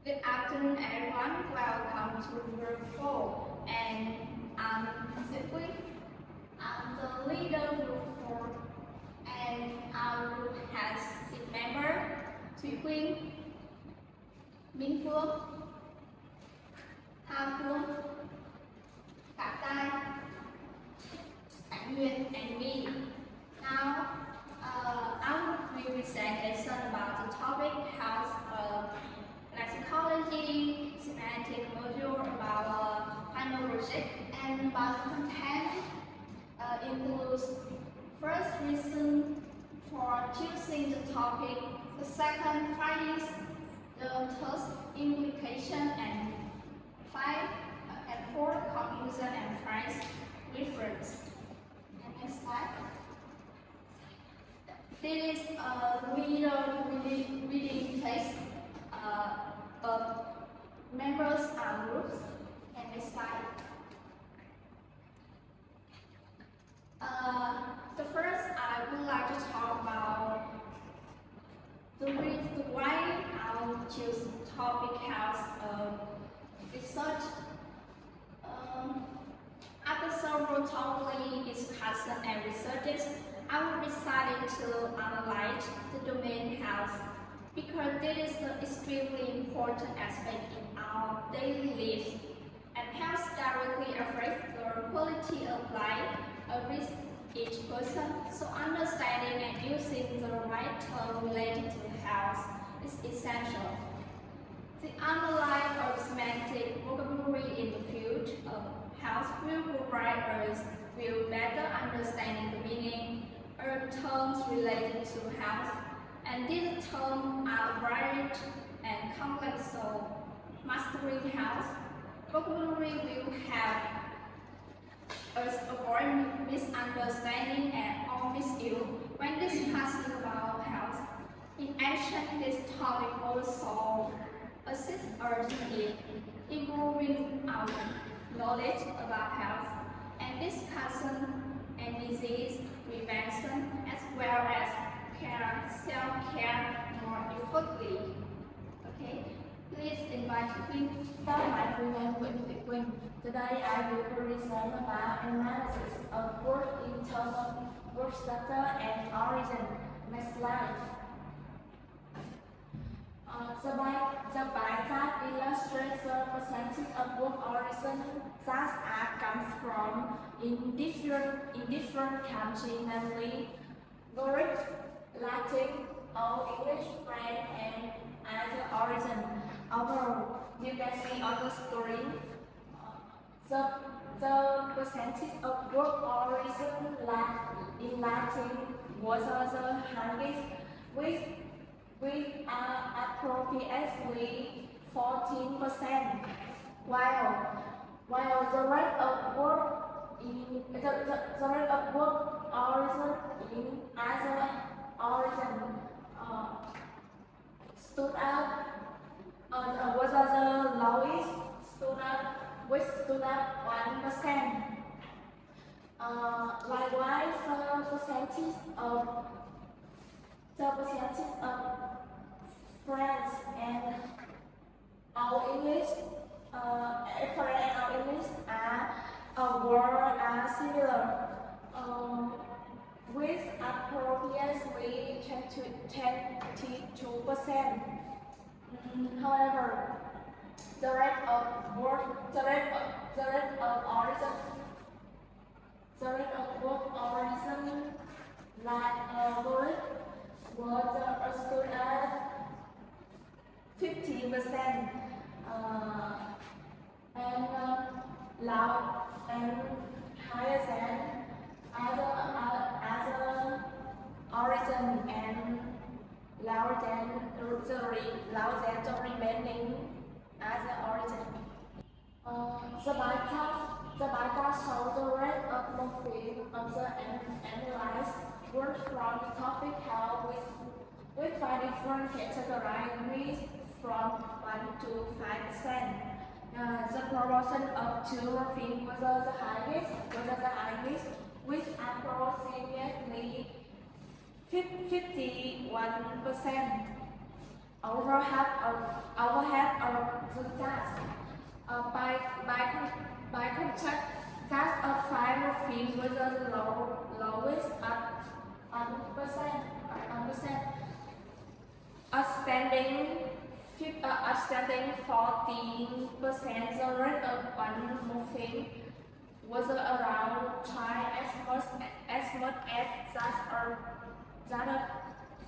Good afternoon, everyone. Welcome to Group 4. And I'm Zipui. I'm the leader of Group 4. And our group has 6 members: Thủy Quyên, Minh Phương, Hà Phương, Cả Tai, Ánh Nguyên, and me. Now, I will present a lesson about the topic house lexicology, semantic module about final logic, and about content includes first reason for choosing the topic, the second findings, the third implication, and fourth conclusion and phrase reference. And next slide. This is a reading text of members and groups. And next slide. The first, I would like to talk about the reason why I would choose the topic house research. After several thoughtfully discussion and researches, I would decided to analyze the domain house because it is an extremely important aspect in our daily lives and health directly affects the quality of life of each person. So understanding and using the right term related to health is essential. The underlying of semantic vocabulary in the field of health will provide us with better understanding the meaning of terms related to health, and these terms are varied and complex, so mastering health vocabulary will help us avoid misunderstanding and or misuse when discussing about health. In addition, this topic also assists us in improving our knowledge about health and discussion and disease prevention, as well as self-care more effectively. Okay, please invite me. Hello, my friend Thủy Quyên. Today I will present about analysis of word in terms of word structure and origin. Next slide. The pie chart illustrates the percentage of word origin that comes from in different countries, namely Greek, Latin, Old English, French, and other origin. Overall, you can see on the screen the percentage of word origin in Latin was the highest, with approximately 14%, while the rate of word origin in other origin stood out was the lowest, stood up 1%. Likewise, the percentage of French and our English, are similar, with approximately 22%. However, the rate of word origin like word was stood at 15%, and loud and higher than other origin and louder than the remaining other origin. The by chart shows the rate of morpheme observed and analyzed words from the topic health with 5 different categories from 1 to 5%. The proportion of two morpheme was the highest, with approximately 51%. Over half of the task. By contrast, task of 5 morpheme was the lowest at 100%. Outstanding 14%. The rate of one morpheme was around twice as much as that of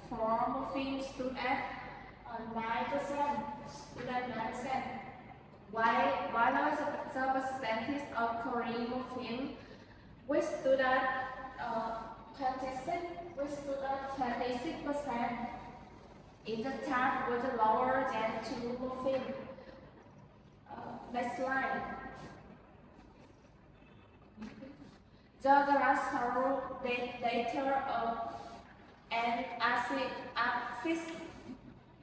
4 morpheme stood at 9%. While the percentage of 3 morpheme which stood at 26%. In the chart was lower than 2 morpheme. Next slide. The graph shows data of an acid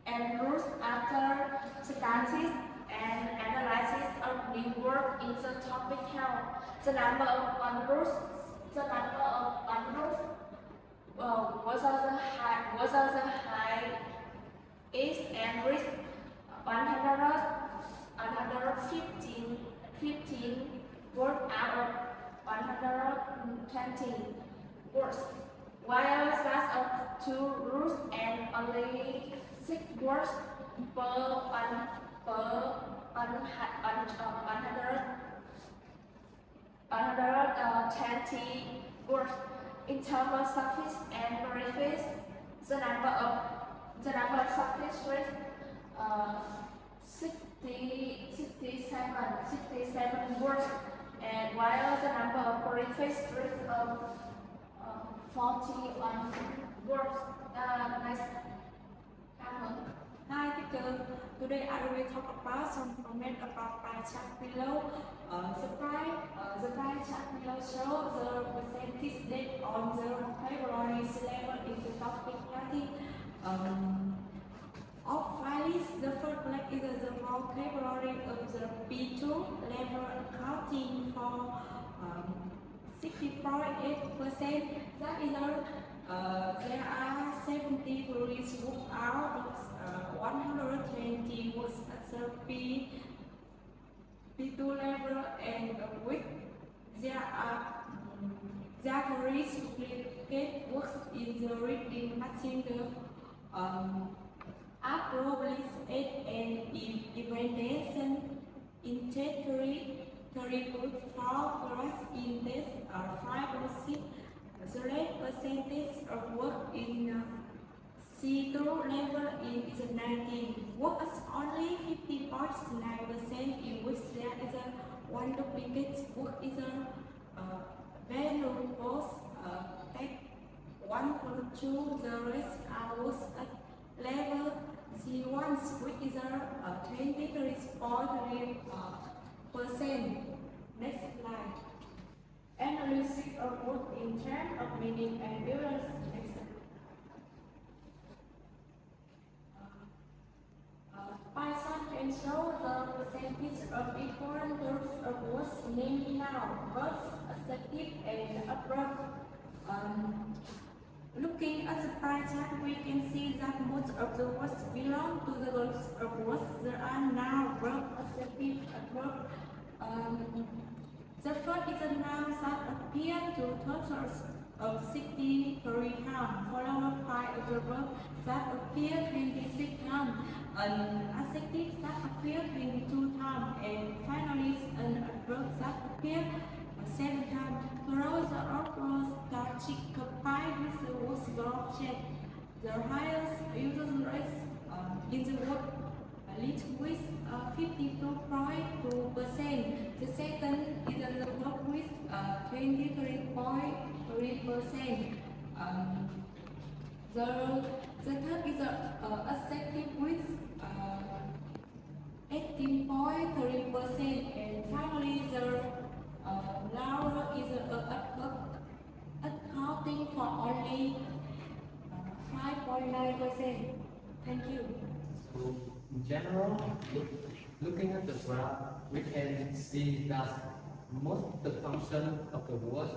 and rules after studies and analysis of new work in the topic health. The number of unrules was also high is and reached 115 words out of 120 words, while that of 2 rules and only 6 words per 120 words. In terms of suffix and prefix, the number of suffix reached 67 words, and while the number of prefix reached 41 words. Next. Hi teacher, today I will talk about some comment about pie chart below. The pie chart below shows the percentage date on the vocabulary level in the topic Latin. Of files, the first blank is the vocabulary of the B2 level accounting for 60.8%. That is there are 70 tourists booked out of 120 works at the B2 level, and with there are tourists duplicate works in the reading material. Probably and evaluation integrity report progress in this 5 or 6. The rate percentage of work in C2 level is 19. Work is only 50.9%, in which there is one duplicate work is value post take 1.2. The rest are works at level C1, which is 23.3%. Next slide. Analysis of work in terms of meaning and balance. Python can show the percentage of important groups of words, namely noun, verbs, adjective, and adverb. Looking at the pie chart, we can see that most of the words belong to the groups of words. There are noun, verb, adjective, adverb. The first is a noun that appears to totals of 63 times, followed by a verb that appears 26 times, an adjective that appears 22 times, and finally an adverb that appears 7 times. Through the outward static combined with the word object, the highest user rate in the word leads with 52.2%. The second is the verb with 23.3%. The third is adjective with 18.3%, and finally the lower is accounting for only 5.9%. Thank you. So, in general, looking at the graph, we can see that most of the functions of the word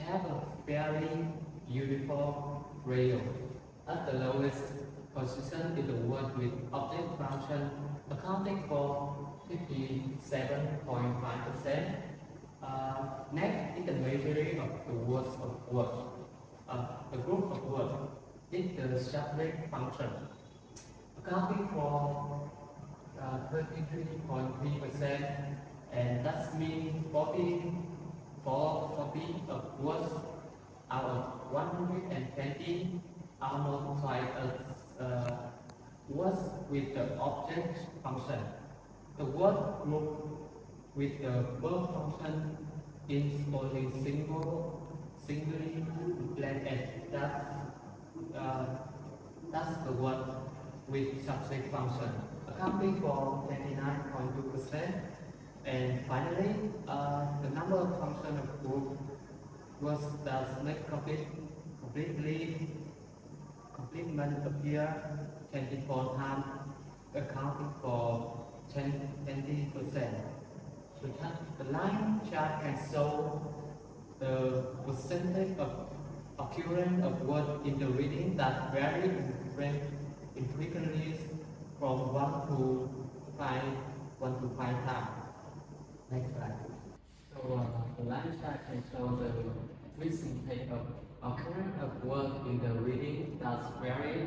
have a fairly uniform ratio. At the lowest position is the word with object function accounting for 57.5%. Next is the majority of the words of word. The group of words is the subject function, accounting for 33.3%, and that means 40 of words out of 120 are multiplied as words with the object function. The word group with the verb function is only singly blended. That's the word with subject function, accounting for 29.2%. And finally, the number of function of group was does not complement appear 24 times, accounting for 20%. The line chart can show the percentage of occurrence of words in the reading that vary in frequency from 1 to 5 times. Next slide. So the line chart can show the percentage of occurrence of words in the reading that vary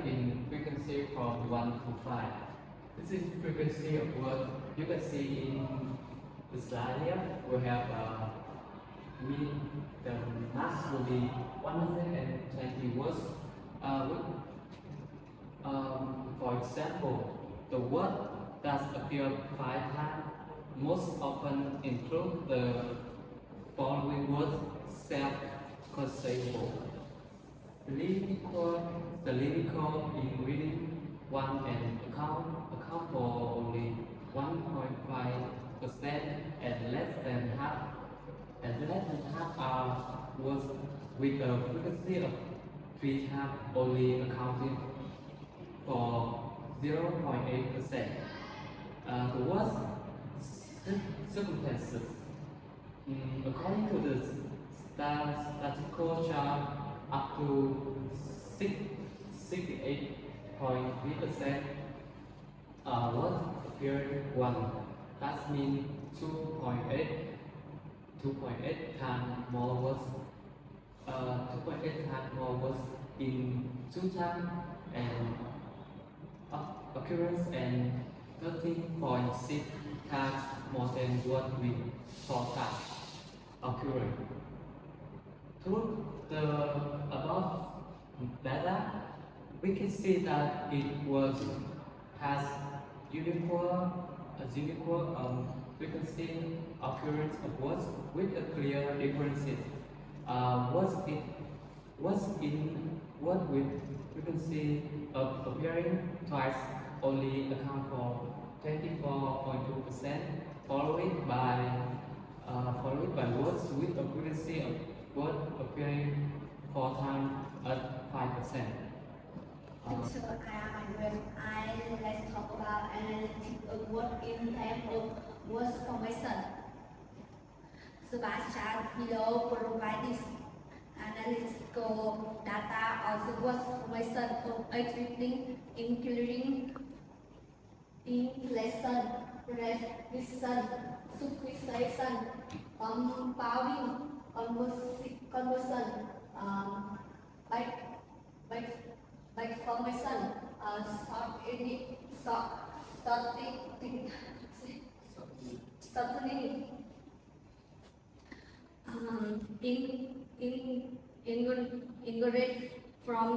in frequency from 1 to 5. This is frequency of words. You can see in the slide here, we have the max will be 120 words. For example, the word that appear 5 times most often include the following words: self-conceivable, lyrical in reading 1 and account for only 1.5%, and less than half are words with a frequency of 3 times, only accounting for 0.8%. The words circumstances, according to the statistical chart, up to 68.3% words appear 1. That means 2.8 times more words. 2.8 times more words in 2 times, and occurrence, and 13.6 times more than what with 4 times occurrence. Through the above data, we can see that it has unique frequency occurrence of words with a clear difference. Words with frequency of appearing twice only account for 24.2%, followed by words with a frequency of word appearing 4 times at 5%. So I am Andrew. Let's talk about analytic of word in terms of word formation. The bar chart below provides analytical data on the word formation of a reading, including inflection, repetition, suffixation, compounding, conversion, back formation, shortening. In from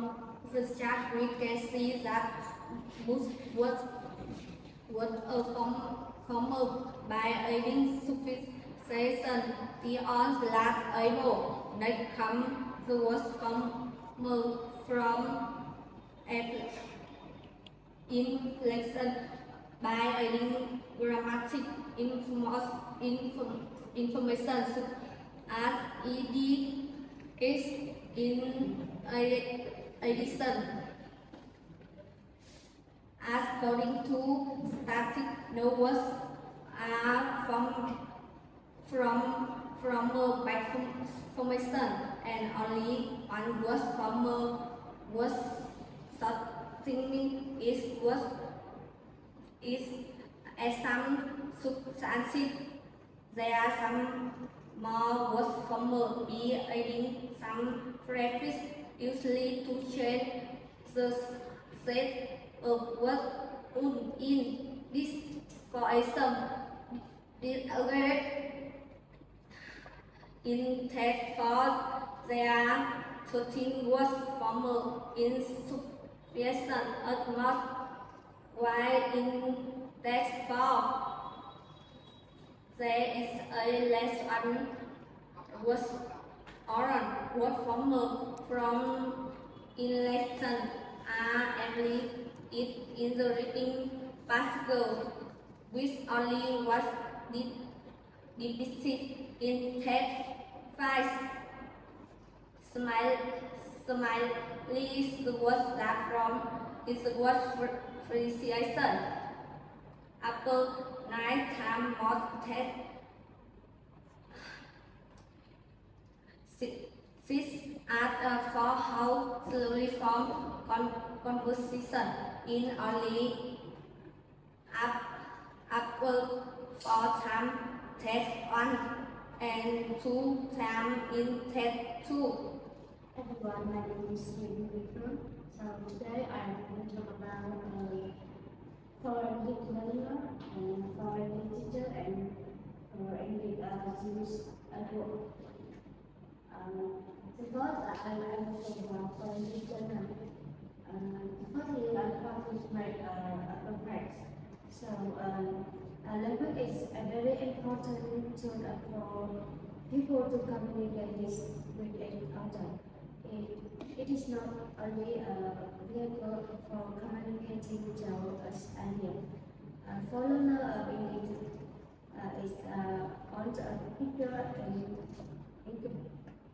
the chart, we can see that most words are formed by adding suffixation beyond the last able. Next come the words from inflection by adding grammatic information such as ed is in addition. According to static, no words are from a back formation, and only one word from a word shortening is word is as some substances. There are some more words former be adding some prefix usually to change the set of words in this. For example, in text 4, there are 13 words former in substitution at most, while in text 4, there is a less one was orange word former from in lesson are only it in the reading passage, which only was depicted in text 5. Smiley the word that from is the word appreciation. After night time most test six at for how slowly form composition in only upper 4 time test 1 and 2 time in test 2. Everyone, my name is Lexicology. So today I'm going to talk about foreign learner and foreign teacher and English students at work. The first I will talk about foreign learner. Firstly, I published my contract. So language is a very important tool for people to communicate with each other. It is not only a vehicle for communicating with us ideas. For learner of English is on a bigger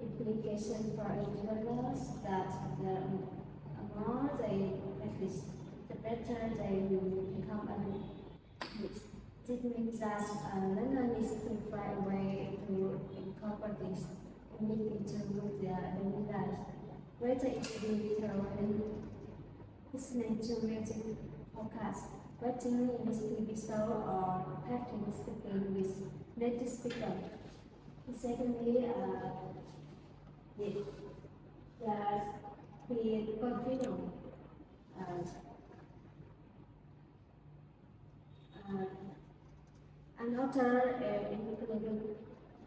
implication for learners that the more they practice, the better they will become English. This means that learner needs to find a way to incorporate this into their daily life, whether it's literally listening to music, podcasts, watching English TV show, or practicing speaking with native speaker. Secondly, it does create confidence. Another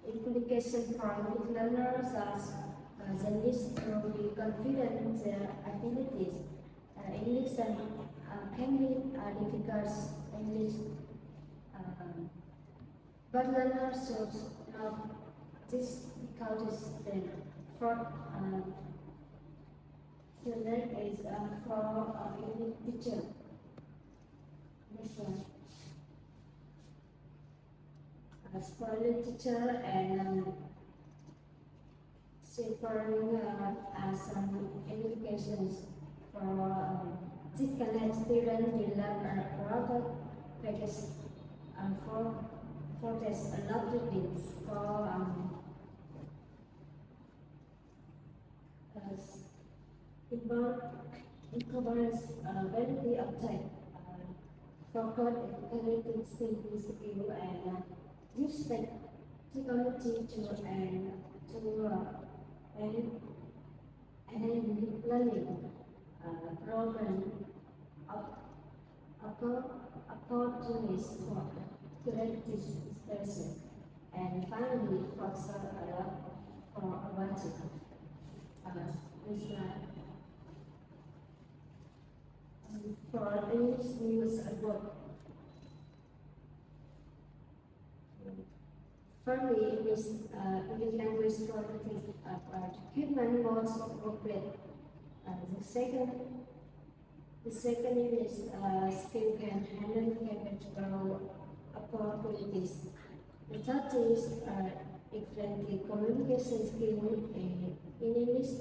implication for learners is the need to be confident in their abilities. English can be difficult English, but learners should not this difficulties then. For student is for English teacher. Next one. As for the teacher and suffering some implications for this can help students develop a product package for this a lot of things for incorporates variety of type for code editing skill and use technology to and learning program opportunities for creative expression and finally foster a lot for writing. For English news at work. Firstly, English language for human words workplace. The second English skill can handle capital opportunities. The third is different communication skill in English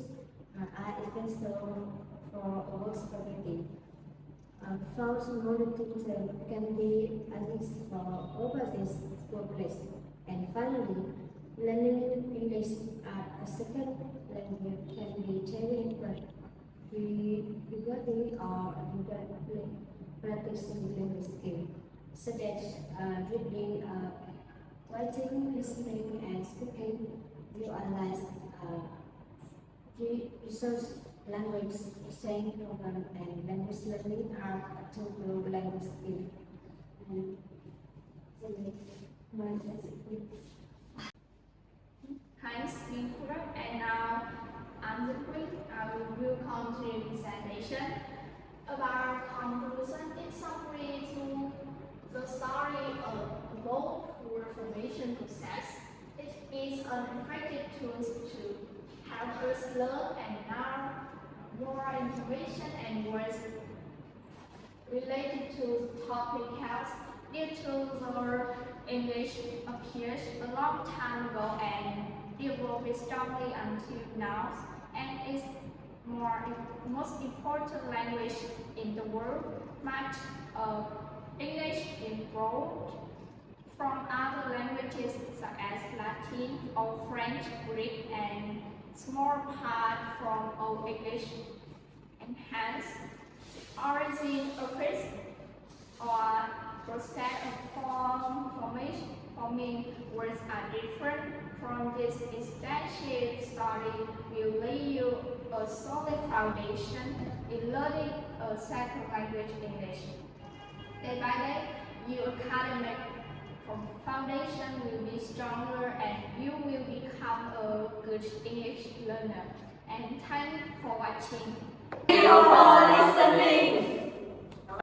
are essential for work spaghetti. Fourth, monitoring can be used for overseas workplace. And finally, learning English as a second language can be challenging regarding or practicing language skills. such as reading, writing, listening, and speaking. You analyze research, language exchange program, and language learning are to grow language skills. And Thanks, Winfrey. And now, I'm the queen. I will come to the presentation about conclusion in summary to the story of both formation process. It is an effective tool to help us learn and learn more information and words related to the topic health due to the English appears a long time ago and developed strongly until now and is most important language in the world. Much of English evolved from other languages such as Latin or French, Greek, and small part from Old English. And hence, origin occurs or process of forming words are different. From this extensive study will lay you a solid foundation in learning a second language English. Day by day, your academic foundation will be stronger and you will become a good English learner. And thanks for watching. Thank you for listening.